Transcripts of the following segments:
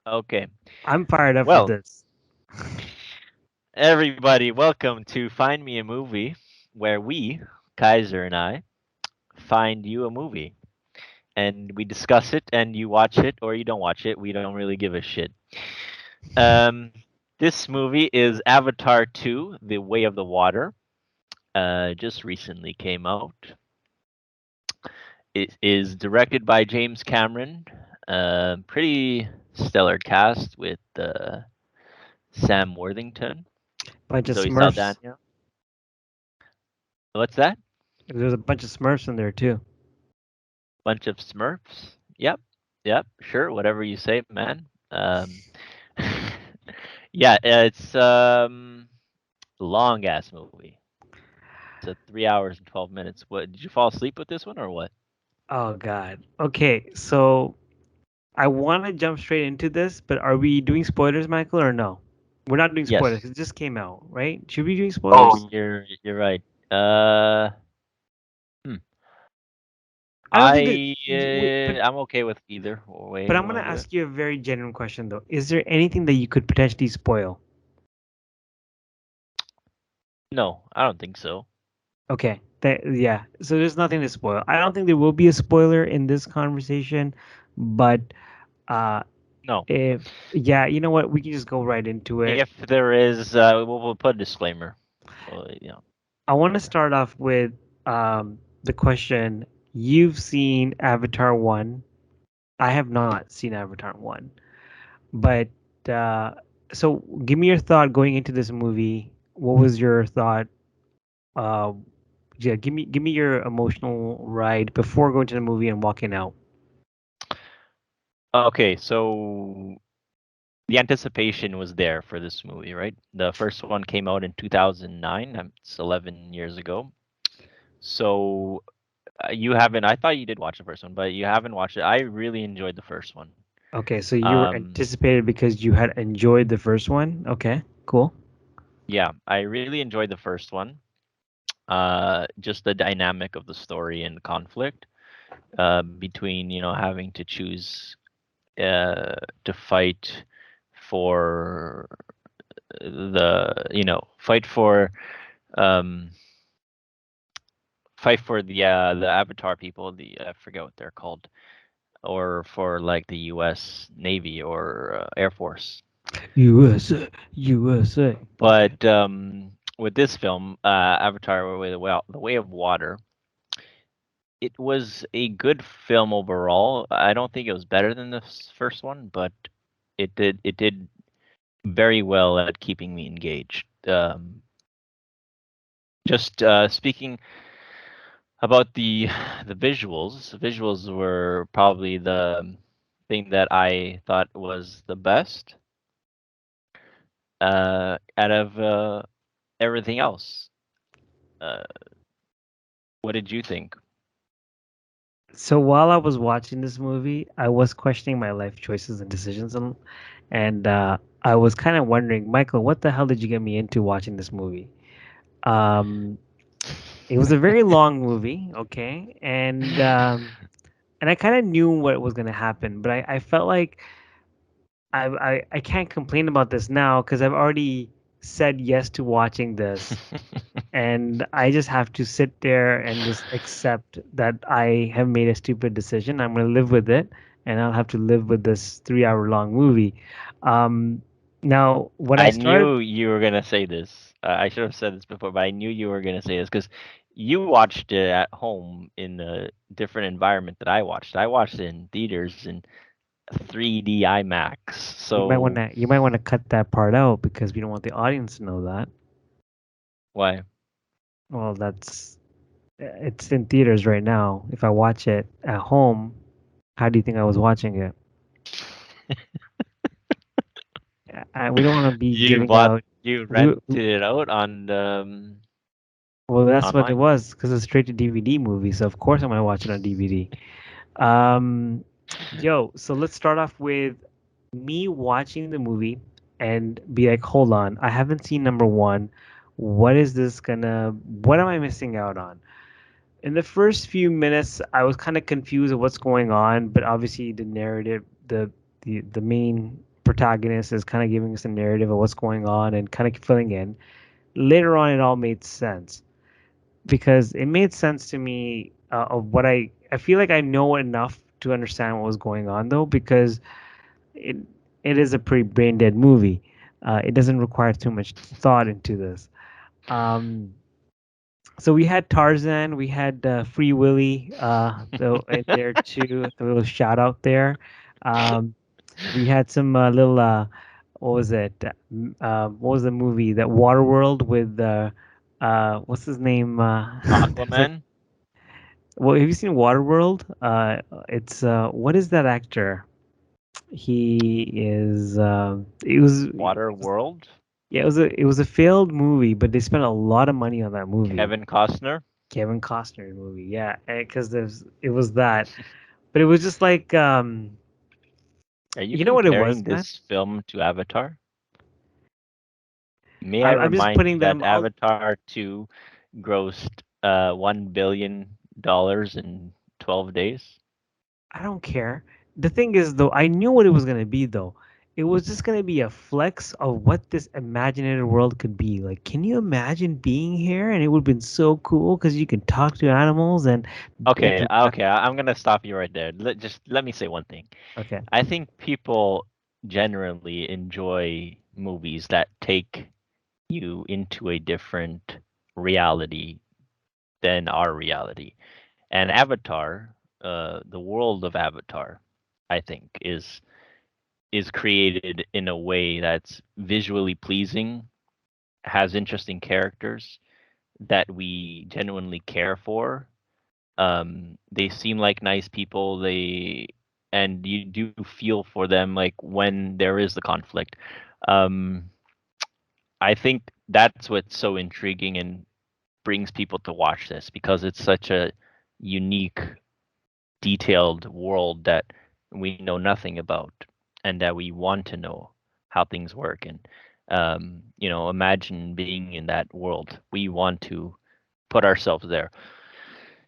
Okay. I'm fired up for Well, this. everybody, welcome to Find Me a Movie, where we, Kaiser and I, find you a movie. And we discuss it, and you watch it or you don't watch it. We don't really give a shit. Um, this movie is Avatar 2, The Way of the Water. Just recently came out. It is directed by James Cameron. Pretty stellar cast with Sam Worthington, Bunch of Zoe Smurfs. Saldana. What's that? There's a bunch of Smurfs in there too. Bunch of Smurfs. Yep, yep, sure, whatever you say, man. Yeah, it's long ass movie. It's a 3 hours and 12 minutes. What did you fall asleep with this one or what? Oh God. Okay, so I want to jump straight into this, but are we doing spoilers, Michael, or no? We're not doing spoilers Yes. 'cause it just came out, right? Should we be doing Oh, spoilers? you're right. Uh, hmm. I don't think that. I'm okay with either way But you I'm gonna want to do it. ask you a very genuine question though. Is there anything that you could potentially spoil? No, I don't think so. Okay. Yeah. So there's nothing to spoil. I don't think there will be a spoiler in this conversation, but uh, No. if yeah, you know what? We can just go right into it. If there is, we'll put a disclaimer. Well, I want to whatever. start off with the question. You've seen Avatar 1. I have not seen Avatar 1. But uh, so give me your thought going into this movie. What was your thought? Uh, yeah, give me your emotional ride before going to the movie and walking out. Okay, so the anticipation was there for this movie, right? The first one came out in 2009. It's 11 years ago. So you haven't. I thought you did watch the first one, but you haven't watched it. I really enjoyed the first one. Okay, so you were Um, anticipated because you had enjoyed the first one. Okay, cool. yeah, I really enjoyed the first one. Just the dynamic of the story and conflict between having to choose to fight for fight for um the Avatar people. I forget what they're called, or for like the U.S. Navy or Air Force. USA, USA. Okay. But with this film, Avatar: The Way of Water, it was a good film overall. I don't think it was better than the first one, but it did very well at keeping me engaged. Just speaking about the visuals, were probably the thing that I thought was the best out of everything else. Uh, what did you think? So while I was watching this movie, I was questioning my life choices and decisions, and I was kind of wondering, Michael, what the hell did you get me into watching this movie? Um, it was a very long movie, okay, and I kind of knew what was gonna happen, but I felt like I can't complain about this now because I've already said yes to watching this, and I just have to sit there and just accept that I have made a stupid decision. I'm gonna live with it, and I'll have to live with this 3 hour long movie. Um, Now, when I I started, knew you were gonna say this. I should have said this before, but I knew you were gonna say this because you watched it at home in a different environment that I watched. I watched it in theaters in 3D IMAX. So you might wanna cut that part out because we don't want the audience to know that. why? Well, it's in theaters right now. If I watch it at home, how do you think I was watching it? We don't want to be You giving bought out. you We, rented it out on well, that's what it online. was because it's straight to DVD movie. So of course I'm gonna watch it on DVD. Um, so let's start off with me watching the movie and be like, hold on, I haven't seen number one. What am I missing out on? In the first few minutes, I was kind of confused of what's going on, but obviously the narrative, the main protagonist is kind of giving us a narrative of what's going on and kind of filling in. Later on, it all made sense because it made sense to me of what I feel like I know enough to understand what was going on though because it it is a pretty brain dead movie. It doesn't require too much thought into this. Um, so we had Tarzan, we had Free Willy, though in there too. A little shout out there. Um, we had some little what was it? What was the movie? That Waterworld with what's his name? It's like, Aquaman, well, have you seen Waterworld? It's what is that actor? He is. It was. Water World, Yeah, it was a failed movie, but they spent a lot of money on that movie. Kevin Costner. Kevin Costner movie, yeah, because it was that, but it was just like Are you you know what it comparing was, man. this film to Avatar? May I I'm just remind you putting that them out. Avatar 2 grossed $1 billion in 12 days? I don't care. The thing is, though, I knew what it was gonna be, though. It was just gonna be a flex of what this imaginary world could be. Like, can you imagine being here? And it would have been so cool because you can talk to animals and Okay, interact. okay, I'm gonna stop you right there. Just let me say one thing. Okay. I think people generally enjoy movies that take you into a different reality than our reality. And Avatar, the world of Avatar, I think is created in a way that's visually pleasing, has interesting characters that we genuinely care for. They seem like nice people. And you do feel for them like when there is the conflict. Um, I think that's what's so intriguing and brings people to watch this because it's such a unique, detailed world that we know nothing about and that we want to know how things work. And imagine being in that world. We want to put ourselves there,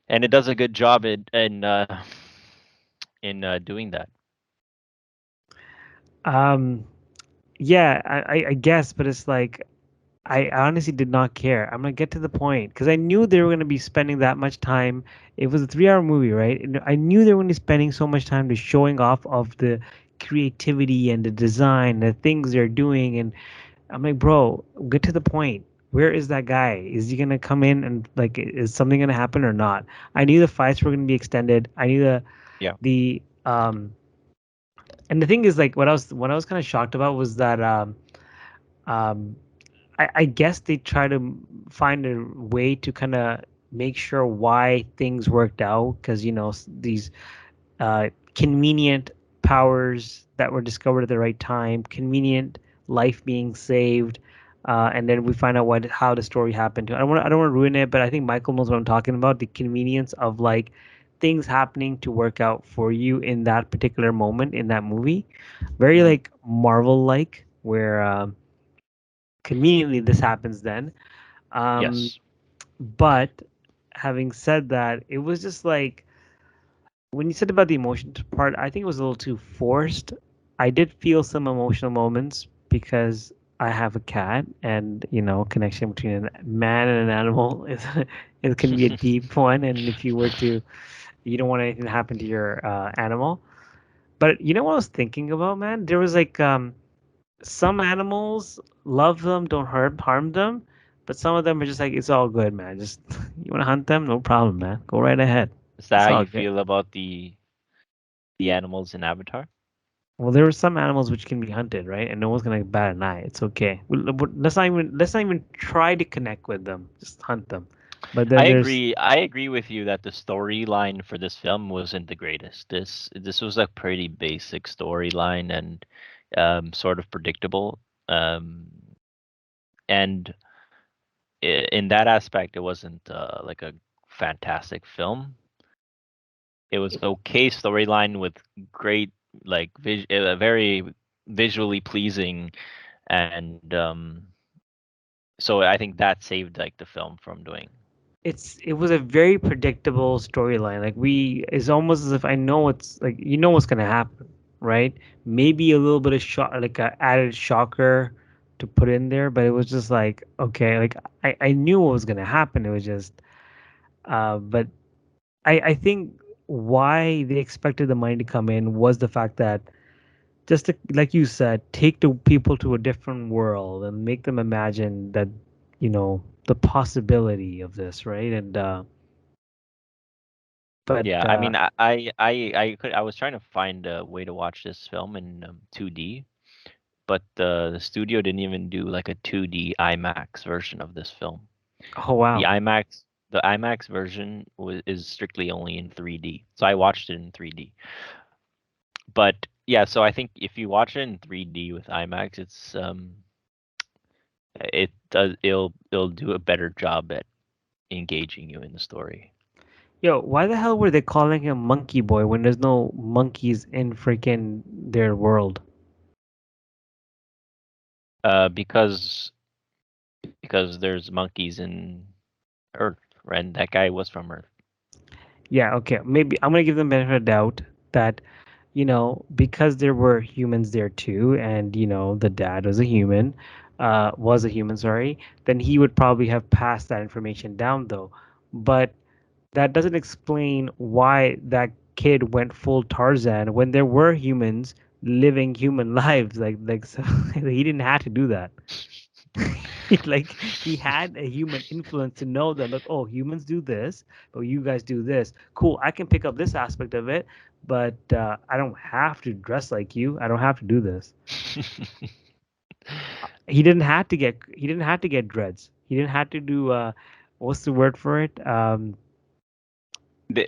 and it does a good job in doing that. Um. Yeah, I guess, but it's like I honestly did not care. I'm gonna get to the point because I knew they were gonna be spending that much time. It was a 3 hour movie, right? And I knew they were gonna be spending so much time to showing off of the creativity and the design, the things they're doing, and I'm like, bro, get to the point. Where is that guy? Is he gonna come in and like, is something gonna happen or not? I knew the fights were gonna be extended. I knew Yeah. the and the thing is like what I was kind of shocked about was that um I guess they try to find a way to kind of make sure why things worked out because these convenient powers that were discovered at the right time, convenient life being saved, and then we find out how the story happened. I don't want to ruin it, but I think Michael knows what I'm talking about. The convenience of like things happening to work out for you in that particular moment in that movie, very Hmm. like Marvel like, where conveniently this happens then. Um, Yes. but having said that, it was just like when you said about the emotion part, I think it was a little too forced. I did feel some emotional moments because I have a cat, and connection between a man and an animal is it can be a deep one. And if you were to, you don't want anything to happen to your animal. But you know what I was thinking about, man? There was like some animals love them, don't harm them, but some of them are just like it's all good, man. Just you want to hunt them, no problem, man. Go right ahead. Is that It's how all you good. feel about the animals in Avatar? Well, there are some animals which can be hunted, right? And no one's gonna bat an eye. It's okay. Let's not even try to connect with them. Just hunt them. But I then there's agree. I agree with you that the storyline for this film wasn't the greatest. This was a pretty basic storyline and sort of predictable. Um, and in that aspect, it wasn't like a fantastic film. It was okay storyline with great very visually pleasing, and so I think that saved like the film from doing. it was a very predictable storyline. Like it's almost as if I know what's like what's gonna happen. right? Maybe a little bit of shock, like a added shocker to put in there, but it was just like, okay, like I knew what was gonna happen. It was just, but I think why they expected the money to come in was the fact that just to, like you said, take the people to a different world and make them imagine that, the possibility of this, right? And but Yeah, I mean, I was trying to find a way to watch this film in 2D, but the studio didn't even do like a 2D IMAX version of this film. oh The wow. IMAX the IMAX version is strictly only in 3D. So I watched it in 3D. But yeah, so I think if you watch it in 3D with IMAX, it'll do a better job at engaging you in the story. Yo, why the hell were they calling him Monkey Boy when there's no monkeys in freaking their world? Because there's monkeys in Earth, right? And that guy was from Earth. Yeah, okay. Maybe I'm gonna give them benefit of doubt that, because there were humans there too, and the dad was a human, sorry, then he would probably have passed that information down though. But that doesn't explain why that kid went full Tarzan when there were humans living human lives. Like so he didn't have to do that. Like he had a human influence to know that, look, oh, humans do this, but you guys do this. Cool, I can pick up this aspect of it, but I don't have to dress like you. I don't have to do this. He didn't have to get dreads. He didn't have to do what's the word for it?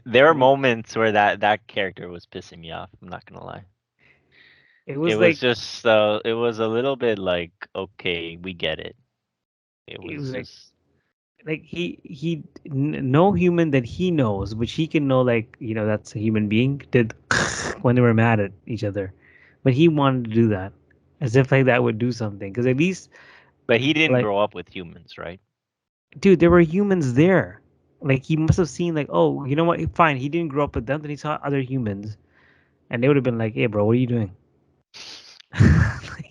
There are moments where that character was pissing me off. I'm not gonna lie. It It was was like just it was a little bit like, okay, we get it. It it was was like just no human that he knows, which he can know, like, that's a human being, did when they were mad at each other, but he wanted to do that as if like that would do something, because at least, but he didn't like, grow up with humans, right? dude, there were humans there. Like, he must have seen, like, oh, you know what, fine, he didn't grow up with them, then he saw other humans, and they would have been like, hey bro, what are you doing?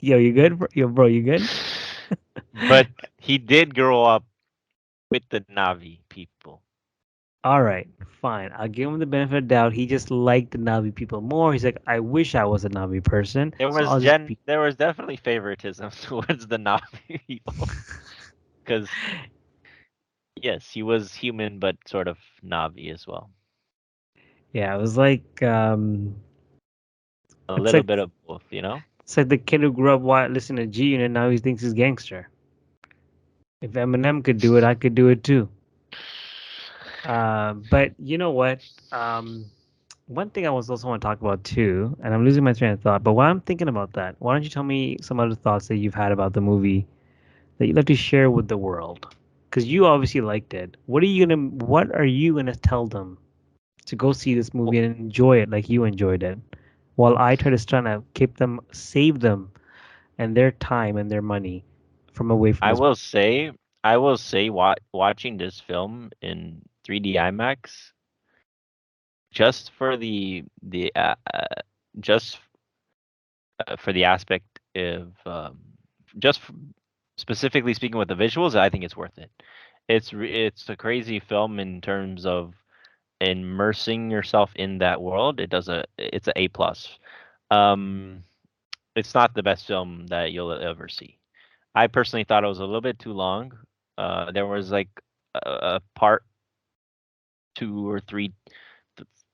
Yo, you good, bro? Yo, bro, you good? But he did grow up with the Navi people. All right, fine. I'll give him the benefit of the doubt. He just liked the Navi people more. He's like, I wish I was a Navi person, so I'll just be. There was definitely favoritism towards the Navi people because yes, he was human but sort of Navi as well. Yeah, it was like, A it's little like bit of both, you know? it's like the kid who grew up listening to G and now he thinks he's gangster. If Eminem could do it, I could do it too. But you know what? Um, One thing I was also want to talk about too, and I'm losing my train of thought. But while I'm thinking about that, why don't you tell me some other thoughts that you've had about the movie that you'd like to share with the world? Because you obviously liked it. What are you gonna tell them to go see this movie and enjoy it like you enjoyed it, while I try to save them and their time and their money from away from I this. will say, watching this film in 3D IMAX just for just for the aspect of just f- specifically speaking with the visuals, I think it's worth it. It's a crazy film in terms of immersing yourself in that world. It's a A plus. Um, it's not the best film that you'll ever see. I personally thought it was a little bit too long. There was like a part two or three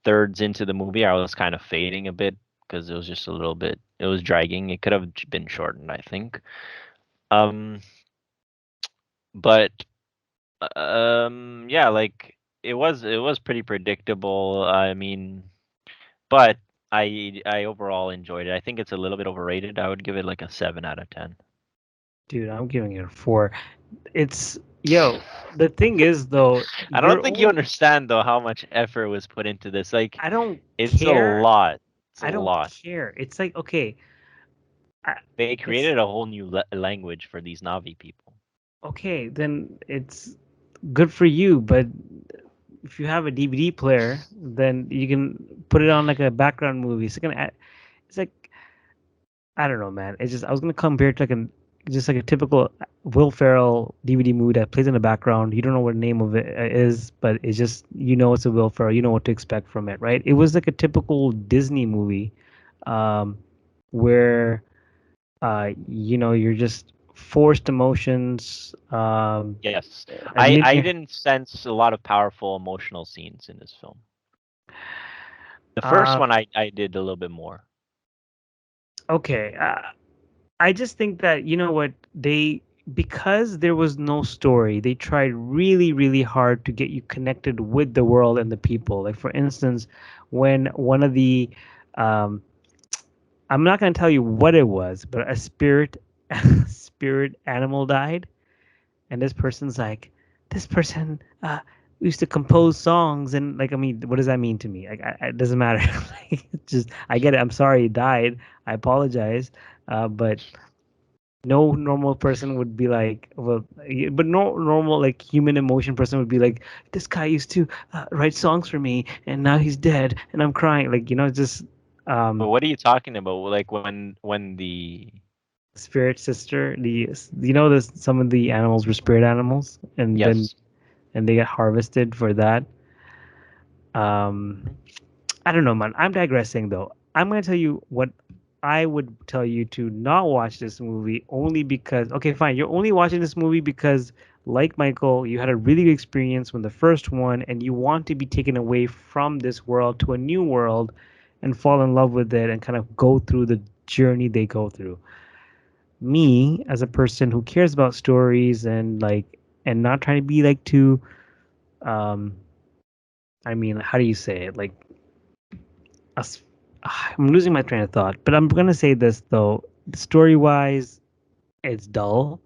thirds into the movie, I was kind of fading a bit because it was just a little bit. It was dragging. It could have been shortened, I think. Um, but yeah, like it was pretty predictable. I mean, but I overall enjoyed it. I think it's a little bit overrated. I would give it like a 7 out of 10. Dude, I'm giving it a 4. It's yo. The thing is though, I don't you're think you only. understand though how much effort was put into this. Like, I don't it's a care. lot. It's a I don't lot. care. It's like, okay, I, They it's created a whole new language for these Navi people. okay. Then it's good for you. But if you have a DVD player, then you can put it on like a background movie. It's gonna. it's like I don't know, man. It's just I was gonna compare it to like an just like a typical Will Ferrell DVD movie that plays in the background. You don't know what the name of it is, but it's just you know it's a Will Ferrell. You know what to expect from it, right? It was like a typical Disney movie, um, where you're just forced emotions, Yes. a I linear. didn't sense a lot of powerful emotional scenes in this film. The first Uh, one I did a little bit more. okay. I just think that you know what they because there was no story, they tried really, really hard to get you connected with the world and the people. Like for instance, when one of the um, I'm not going to tell you what it was, but a spirit spirit animal died, and this person's like, this person used to compose songs, and like, I mean, what does that mean to me? Like, it doesn't matter. Like, it's just, I get it. I'm sorry he died. I apologize, but no normal person would be like, well, but no normal like human emotion person would be like, this guy used to write songs for me, and now he's dead, and I'm crying. Like, just But um, what are you talking about? Like when the spirit sister. Some of the animals were spirit animals, and then yes. and they get harvested for that. Um, Mhm. I don't know, man. I'm digressing though. I'm gonna tell you what I would tell you to not watch this movie only because okay, fine. You're only watching this movie because, like Michael, you had a really good experience with the first one, and you want to be taken away from this world to a new world, and fall in love with it, and kind of go through the journey they go through. Me, as a person who cares about stories and and not trying to be like too, um, I mean, how do you say it? Like as I'm losing my train of thought, but I'm gonna say this though. Story wise, it's dull.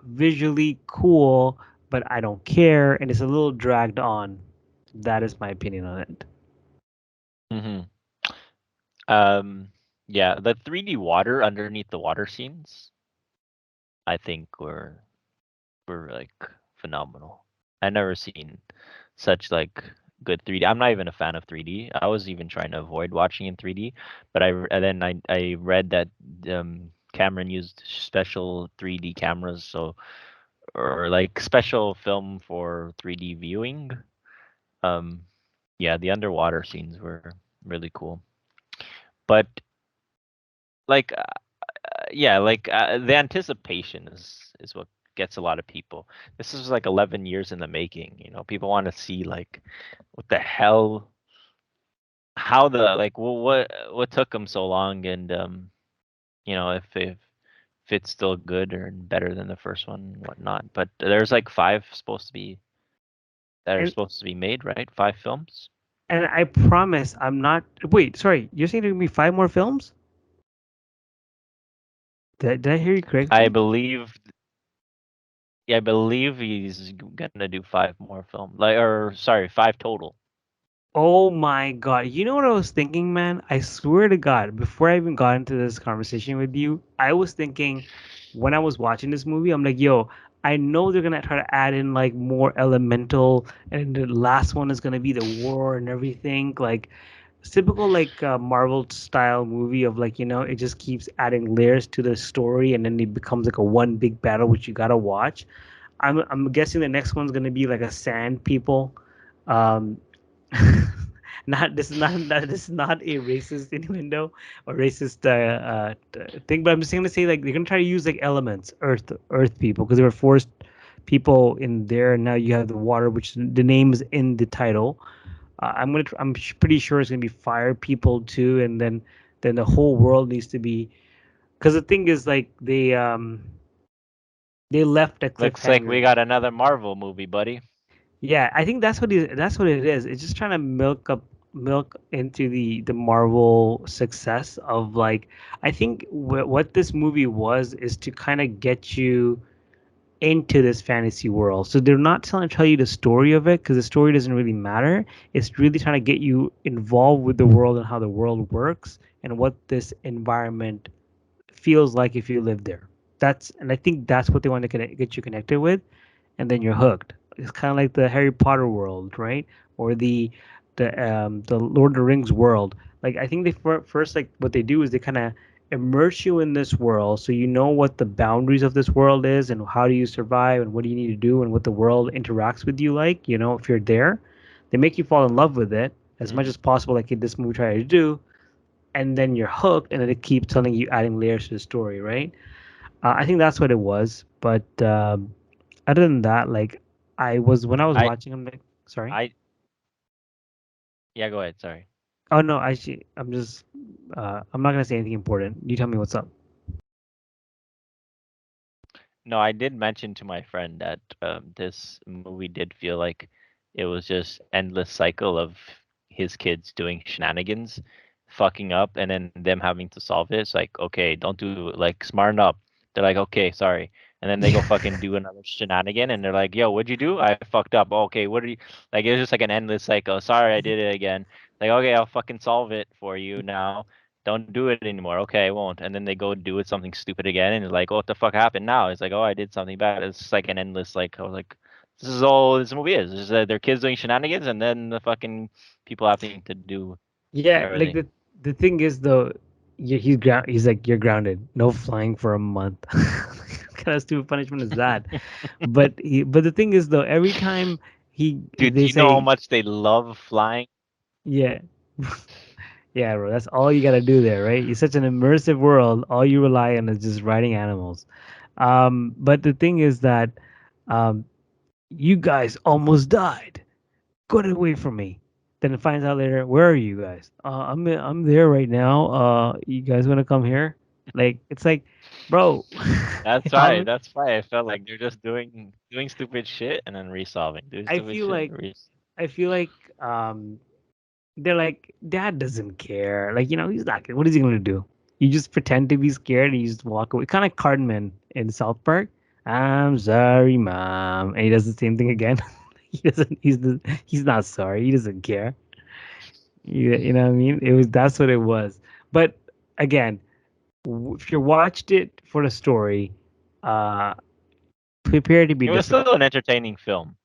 Visually cool, but I don't care, and it's a little dragged on. That is my opinion on it. Mhm. Um yeah, the 3D water underneath the water scenes, I think were like phenomenal. I never seen such like good 3D. I'm not even a fan of 3D. I was even trying to avoid watching in 3D, but and then I read that Cameron used special 3D cameras, so or like special film for 3D viewing. Um, yeah, the underwater scenes were really cool. But like yeah, like the anticipation is what gets a lot of people. This is like 11 years in the making, you know. People want to see like what the hell, how the like what took them so long, and you know, if it's still good or better than the first one and whatnot. But there's like five supposed to be that are And supposed to be made, right? Five films. and I promise I'm not. Wait, sorry. You're saying there are gonna be five more films? Did I hear you I correctly? believe, yeah, I believe he's gonna do five more films, like, or sorry, five total. Oh my God. You know what I was thinking, man? I swear to God, before I even got into this conversation with you, I was thinking when I was watching this movie, I'm like, yo, I know they're gonna try to add in like more elemental, and the last one is gonna be the war and everything. Like it's typical like Marvel style movie of like, it just keeps adding layers to the story and then it becomes like a one big battle which you gotta watch. I'm guessing the next one's gonna be like a sand people. Um, not this is not this is not a racist innuendo or racist thing, but I'm just gonna say like they're gonna try to use like elements, earth people, because they were forced people in there, and now you have the water, which the name is in the title. Pretty sure it's gonna be fire people too, and then the whole world needs to be because the thing is like they left a Looks like we cliffhanger. got another Marvel movie, buddy. Yeah, I think that's what it is. It's just trying to milk into the Marvel success of like I think what this movie was is to kind of get you into this fantasy world. So they're not trying to tell you the story of it because the story doesn't really matter. It's really trying to get you involved with the world and how the world works and what this environment feels like if you live there. And I think that's what they want to get you connected with, and then you're hooked. It's kind of like the Harry Potter world, right? Or the the Lord of the Rings world. Like I think they first like what they do is they kind of immerse you in this world so you know what the boundaries of this world is and how do you survive and what do you need to do and what the world interacts with you like, you know, if you're there. They make you fall in love with it as much Hmm. as possible like this movie tried to do, and then you're hooked and then they keep telling you adding layers to the story, right? I think that's what it was. But other than that, like I was when I was I watching, I'm like, sorry. I yeah. Go ahead. Sorry. Oh no, actually, I'm not gonna say anything important. You tell me what's up. No, I did mention to my friend that this movie did feel like it was just endless cycle of his kids doing shenanigans, fucking up, and then them having to solve it. It's like, okay, don't do like smarten up. They're like, okay, sorry, and then they go fucking do another shenanigan, and they're like, yo, what'd you do? I fucked up. Okay, what did you like? It was just like an endless cycle. Sorry, I did it again. Like, okay, I'll fucking solve it for you now. Don't do it anymore. Okay, I won't. And then they go do it something stupid again, and it's like, oh, what the fuck happened now? It's like, oh, I did something bad. It's just like an endless like. I was like, this is all this movie is. It's just that their kids doing shenanigans, and then the fucking people having to do Yeah, like everything. the thing is though, he's like you're grounded, no flying for a month. What kind of stupid punishment is that? But the thing is though, every time Dude, they do you know how say much they love flying? yeah. Yeah, bro, that's all you gotta do there, right? It's such an immersive world. All you rely on is just riding animals. But the thing is that um, you guys almost died. Get away from me. Then it finds out later, where are you guys? I'm there right now. You guys wanna come here? Like it's like, bro, That's why. how That's why I felt like they're just doing stupid shit and then resolving. Doing I stupid feel shit. like I feel like they're like, Dad doesn't care. Like, you know, he's not. What is he gonna do? You just pretend to be scared and you just walk away. Kind of like Cartman in South Park. I'm sorry, Mom, and he does the same thing again. He doesn't. He's not sorry. He doesn't care. You know what I mean? It was that's what it was. But again, if you watched it for the story, uh, prepare to be It was still disappointed. an entertaining film.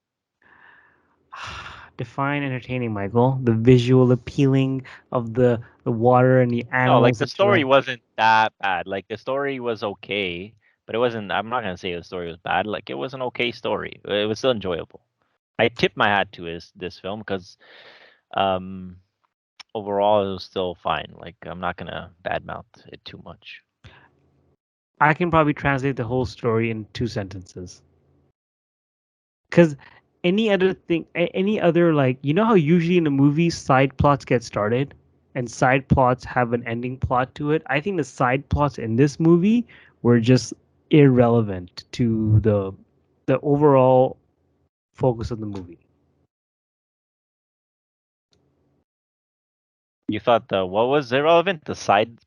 Define entertaining, Michael. The visual appealing of the water and the No, like animals the story interact. wasn't that bad. Like the story was okay, but it wasn't. I'm not gonna say the story was bad. Like it was an okay story. It was still enjoyable. I tip my hat to this film because um overall it was still fine. Like I'm not gonna badmouth it too much. I can probably translate the whole story in 2 sentences. Because any other like, you know how usually in a movie side plots get started and side plots have an ending plot to it. I think the side plots in this movie were just irrelevant to the overall focus of the movie. You thought the what was irrelevant? The side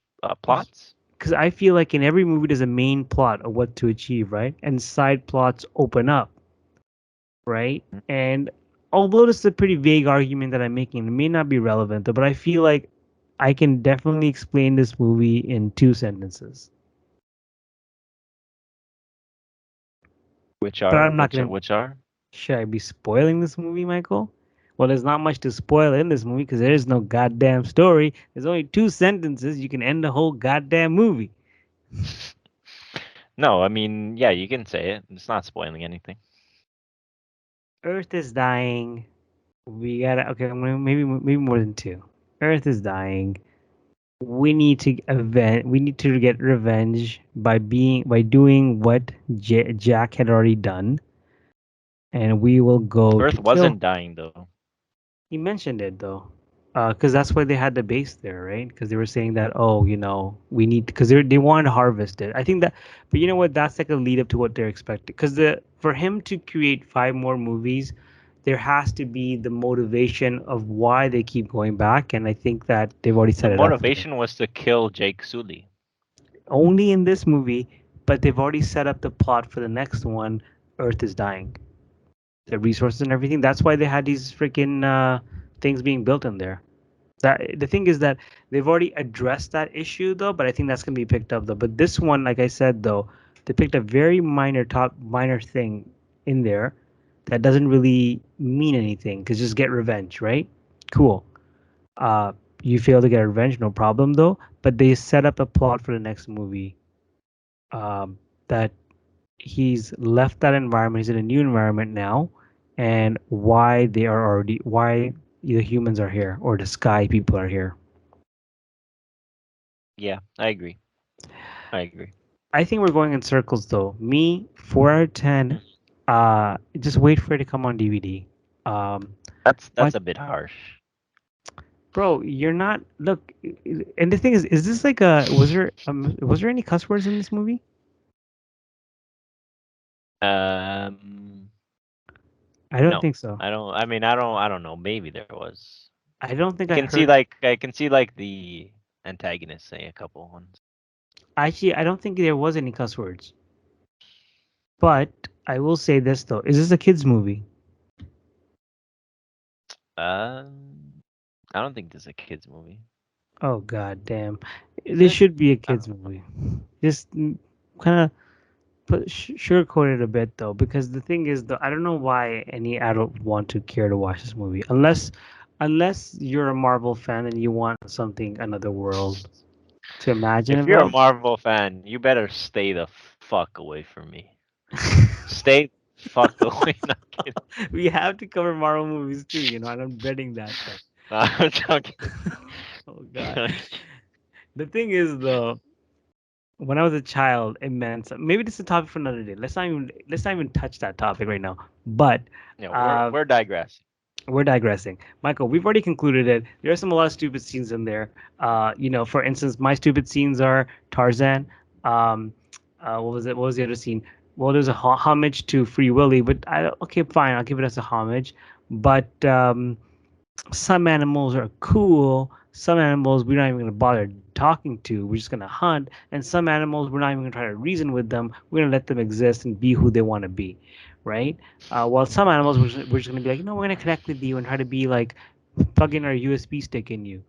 plots? Because I feel like in every movie there's a main plot of what to achieve, right? And side plots open up, right? And although this is a pretty vague argument that I'm making, it may not be relevant, though, but I feel like I can definitely explain this movie in 2 sentences. Which But are I'm not gonna. which are? Should I be spoiling this movie, Michael? Well, there's not much to spoil in this movie because there is no goddamn story. There's only 2 sentences. You can end the whole goddamn movie. No, I mean, yeah, you can say it. It's not spoiling anything. Earth is dying. We gotta. Okay, maybe more than two. Earth is dying. We need to get revenge by doing what Jack had already done, and we will go to Earth kill. wasn't dying though. He mentioned it though, because that's why they had the base there, right? Because they were saying that, oh, you know, we need because they wanted to harvest it. I think that, but you know what? That's like a lead up to what they're expecting. Because the for him to create 5 more movies, there has to be the motivation of why they keep going back, and I think that they've already The set it up there. motivation was to kill Jake Sully. Only in this movie, but they've already set up the plot for the next one. Earth is dying. The resources and everything. That's why they had these freaking things being built in there. That the thing is that they've already addressed that issue though, but I think that's gonna be picked up though. But this one, like I said though, they picked a very minor thing in there that doesn't really mean anything because just get revenge, right? Cool. Uh, you fail to get revenge, no problem though. But they set up a plot for the next movie. That he's left that environment. He's in a new environment now, and why the humans are here or the sky people are here. Yeah, I agree. I agree. I think we're going in circles though. Me, 4 out of 10. Mhm. Just wait for it to come on DVD. That's Mike, a bit harsh. bro, you're not look. And the thing is this like a was there any cuss words in this movie? Um, I don't no, think so. I don't. I mean, I don't know. Maybe there was. I don't think I I can see heard. like I can see like the antagonist saying a couple ones. Actually, I don't think there was any cuss words. But I will say this though: is this a kids movie? Um, I don't think this is a kids movie. Oh god damn! Is This it? should be a I kids don't know. movie. Just kind of sugarcoat it a bit though, because the thing is though, I don't know why any adult would want to care to watch this movie unless you're a Marvel fan and you want something another world to imagine If you're a about. Marvel fan, you better stay the fuck away from me. Stay the fuck away. Not kidding. We have to cover Marvel movies too, and I'm betting that though. No, I'm joking. Oh god. The thing is though, when I was a child, it meant maybe this is a topic for another day. Let's not even touch that topic right now. But No, we're uh, we're digressing. we're digressing. Michael, we've already concluded it. There are a lot of stupid scenes in there. For instance, my stupid scenes are Tarzan. Um, what was it? What was the other scene? Well, there's a homage to Free Willy, but okay, fine, I'll give it as a homage. But some animals are cool. Some animals we're not even going to bother talking to. We're just going to hunt. And some animals we're not even going to try to reason with them. We're going to let them exist and be who they want to be, right? While some animals we're just going to be like, no, we're going to connect with you and try to be like plugging our USB stick in you,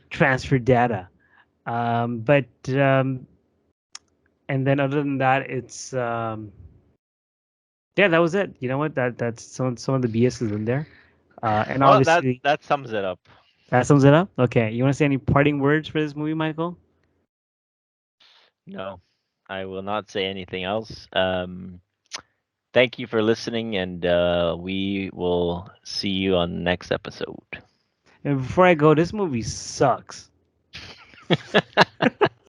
transfer data. But and then other than that, it's yeah, that was it. You know what? That's some of the BS is in there. And Well, that obviously, that sums it up. that sums it up. Okay, you want to say any parting words for this movie, Michael? No, I will not say anything else. Thank you for listening, and we will see you on the next episode. And before I go, this movie sucks.